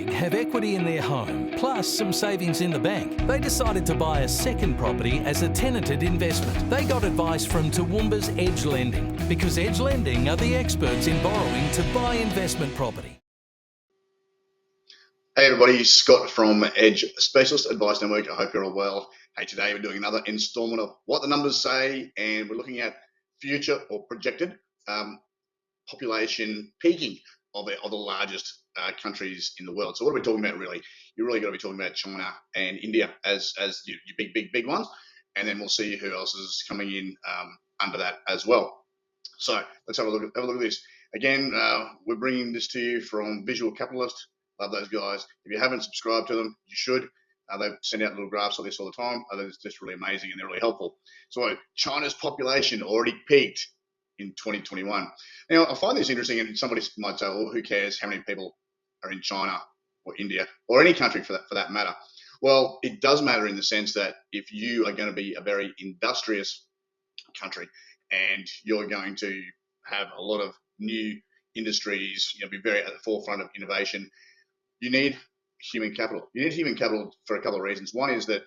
Craig have equity in their home, plus some savings in the bank. They decided to buy a second property as a tenanted investment. They got advice from Toowoomba's Edge Lending, because Edge Lending are the experts in borrowing to buy investment property. Hey everybody, Scott from Edge Specialist Advice Network. I hope you're all well. Hey, today we're doing another installment of What the Numbers Say, and we're looking at future or projected population peaking of the largest countries in the world. So what are we talking about really? You're really going to be talking about China and India as your big ones, and then we'll see who else is coming in under that as well. So let's have a look at this. Again, we're bringing this to you from Visual Capitalist. Love those guys. If you haven't subscribed to them, you should. They send out little graphs like this all the time. It's just really amazing and they're really helpful. So China's population already peaked in 2021. Now, I find this interesting, and somebody might say, well, who cares how many people are in China or India or any country for that matter? Well, it does matter in the sense that if you are going to be a very industrious country and you're going to have a lot of new industries, be very at the forefront of innovation, you need human capital. You need human capital for a couple of reasons. One is that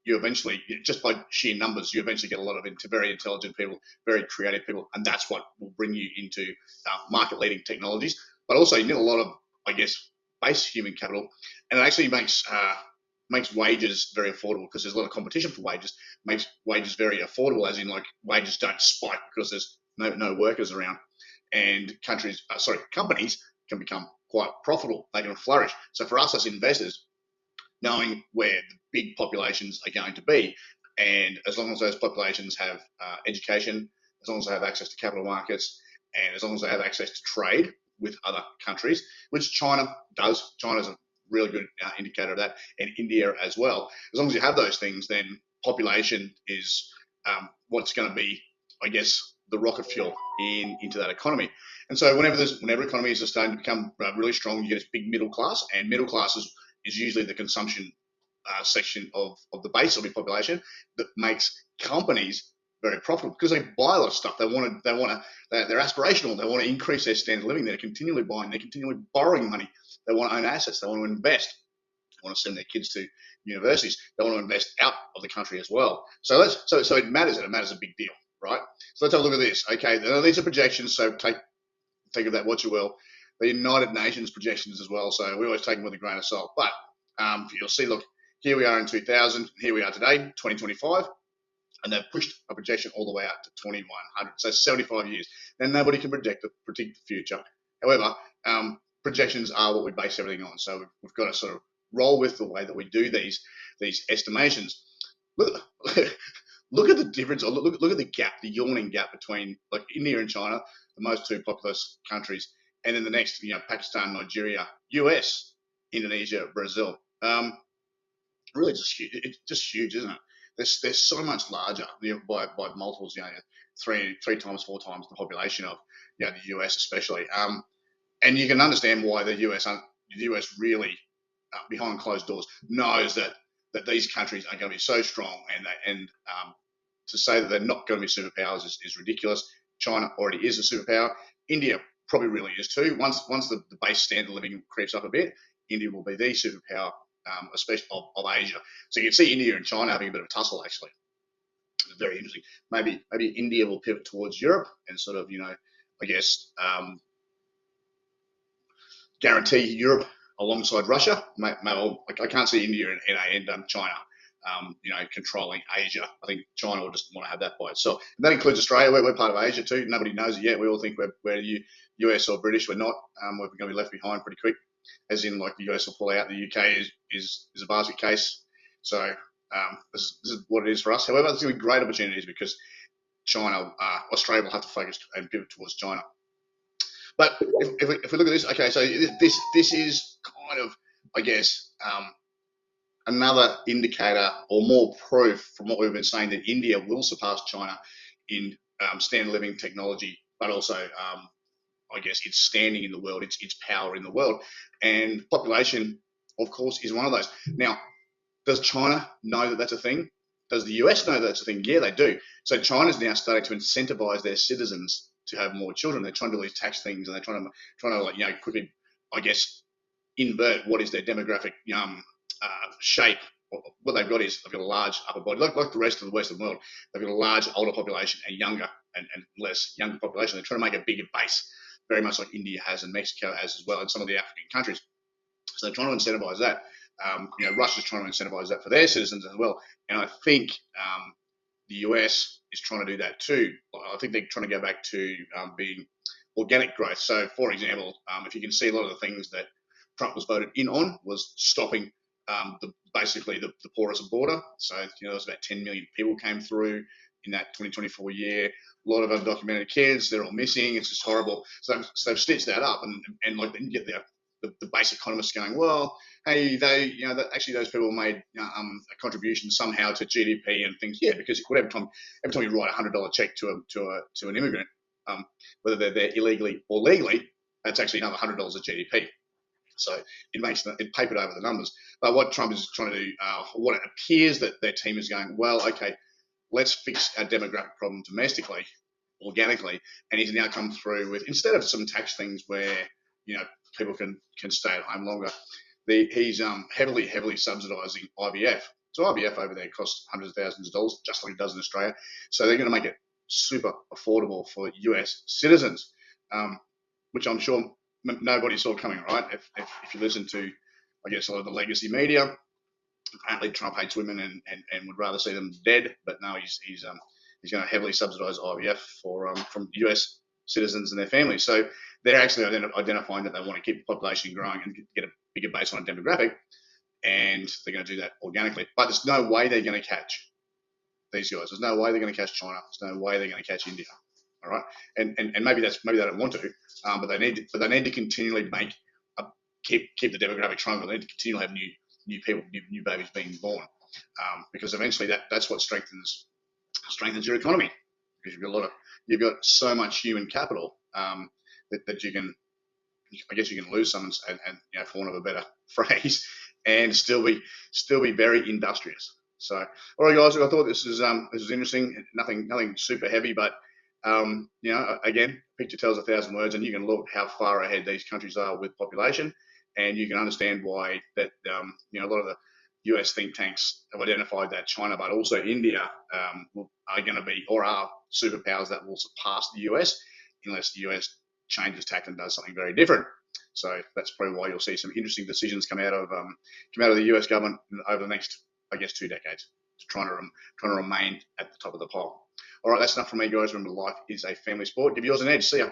you eventually, just by sheer numbers, you eventually get a lot of very intelligent people, very creative people, and that's what will bring you into market-leading technologies. But also, you need a lot of, base human capital, and it actually makes wages very affordable because there's a lot of competition for wages. Makes wages very affordable, as in wages don't spike because there's no workers around, and companies can become quite profitable. They can flourish. So for us as investors, knowing where the big populations are going to be, and as long as those populations have education, as long as they have access to capital markets, and as long as they have access to trade with other countries, which China does. China's a really good indicator of that, and India as well. As long as you have those things, then population is what's going to be, the rocket fuel into that economy. And so whenever economies are starting to become really strong, you get this big middle class, and middle class is usually the consumption section of the base of the population that makes companies very profitable because they buy a lot of stuff. They're aspirational. They want to increase their standard of living. They're continually buying. They're continually borrowing money. They want to own assets. They want to invest. They want to send their kids to universities. They want to invest out of the country as well. So it matters, and it matters a big deal, right? So let's have a look at this. Okay, these are projections, so take of that what you will. The United Nations projections as well, so we always take them with a grain of salt. But you'll see, look, here we are in 2000, here we are today, 2025, and they've pushed a projection all the way out to 2100, so 75 years. Now, nobody can predict the future. However, projections are what we base everything on, so we've got to sort of roll with the way that we do these estimations. Look at the difference. Look at the gap, the yawning gap between India and China, the most two populous countries, and then the next, Pakistan, Nigeria, US, Indonesia, Brazil. Really it's just huge, isn't it? They're so much larger by multiples, three times, four times the population of the US especially. And you can understand why the US really behind closed doors knows that these countries are going to be so strong, and to say that they're not going to be superpowers is ridiculous. China already is a superpower. India probably really is too. Once the base standard of living creeps up a bit, India will be the superpower, especially of Asia. So you can see India and China having a bit of a tussle, actually. It's very interesting. Maybe India will pivot towards Europe and sort of, guarantee Europe alongside Russia. I can't see India and China controlling Asia. I think China will just want to have that by itself. And that includes Australia. We're part of Asia too. Nobody knows it yet. We all think we're US or British. We're not. We're going to be left behind pretty quick, as in the US will pull out. The UK is a basket case. So this is what it is for us. However, there's going to be great opportunities because Australia will have to focus and pivot towards China. But if we look at this, okay, so this is kind of, another indicator or more proof from what we've been saying that India will surpass China in standard living technology, but also, its standing in the world, its power in the world. And population, of course, is one of those. Now, does China know that that's a thing? Does the US know that that's a thing? Yeah, they do. So China's now starting to incentivize their citizens to have more children. They're trying to do these tax things, and they're trying to quickly, invert what is their demographic shape. What they've got is they've got a large upper body, like the rest of the Western world. They've got a large older population and younger and less younger population. They're trying to make a bigger base, very much like India has and Mexico has as well, and some of the African countries. So they're trying to incentivize that. Russia's trying to incentivize that for their citizens as well. And I think the US is trying to do that too. I think they're trying to go back to being organic growth. So, for example, if you can see a lot of the things that Trump was voted in on was stopping basically the porous border. So, there was about 10 million people came through in that 2024 year. A lot of undocumented kids, they're all missing. It's just horrible. So they've stitched that up, and like then you get the base economists going, well, hey, actually those people made a contribution somehow to GDP and things. Yeah, because every time you write a $100 check to an immigrant, whether they're there illegally or legally, that's actually another $100 of GDP. So it papered over the numbers. But what Trump is trying to do, what it appears that their team is going, well, okay, let's fix our demographic problem domestically, organically, and he's now come through with, instead of some tax things where people can stay at home longer, he's heavily subsidising IVF. So IVF over there costs hundreds of thousands of dollars, just like it does in Australia. So they're going to make it super affordable for US citizens, which I'm sure nobody saw coming, right? If you listen to, I guess, a lot of the legacy media, apparently Trump hates women and would rather see them dead, but no, he's going to heavily subsidise IVF from US citizens and their families. So they're actually identifying that they want to keep the population growing and get a bigger base on a demographic, and they're going to do that organically. But there's no way they're going to catch these guys. There's no way they're going to catch China. There's no way they're going to catch India. All right, and maybe they don't want to, but they need to continually keep the demographic triangle. They need to continually have new people, new babies being born, because eventually that's what strengthens your economy, because you've got so much human capital that you can lose some and for want of a better phrase, and still be very industrious. So, all right, guys, I thought this is interesting. Nothing super heavy, but again, picture tells 1,000 words, and you can look how far ahead these countries are with population, and you can understand why that a lot of the US think tanks have identified that China, but also India, are going to be or are superpowers that will surpass the US unless the US changes tack and does something very different. So that's probably why you'll see some interesting decisions come out of the US government over the next, I guess, 2 decades, trying to remain at the top of the pile. All right, that's enough from me, guys. Remember, life is a family sport. Give yours an edge. See ya.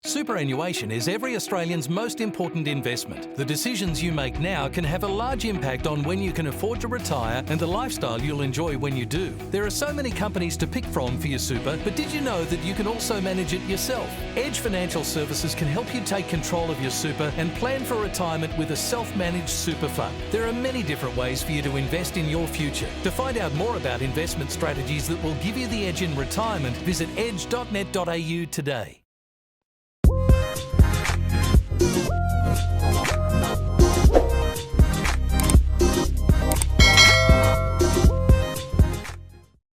Superannuation is every Australian's most important investment. The decisions you make now can have a large impact on when you can afford to retire and the lifestyle you'll enjoy when you do. There are so many companies to pick from for your super, but did you know that you can also manage it yourself? Edge Financial Services can help you take control of your super and plan for retirement with a self-managed super fund. There are many different ways for you to invest in your future. To find out more about investment strategies that will give you the edge in retirement, visit edge.net.au today.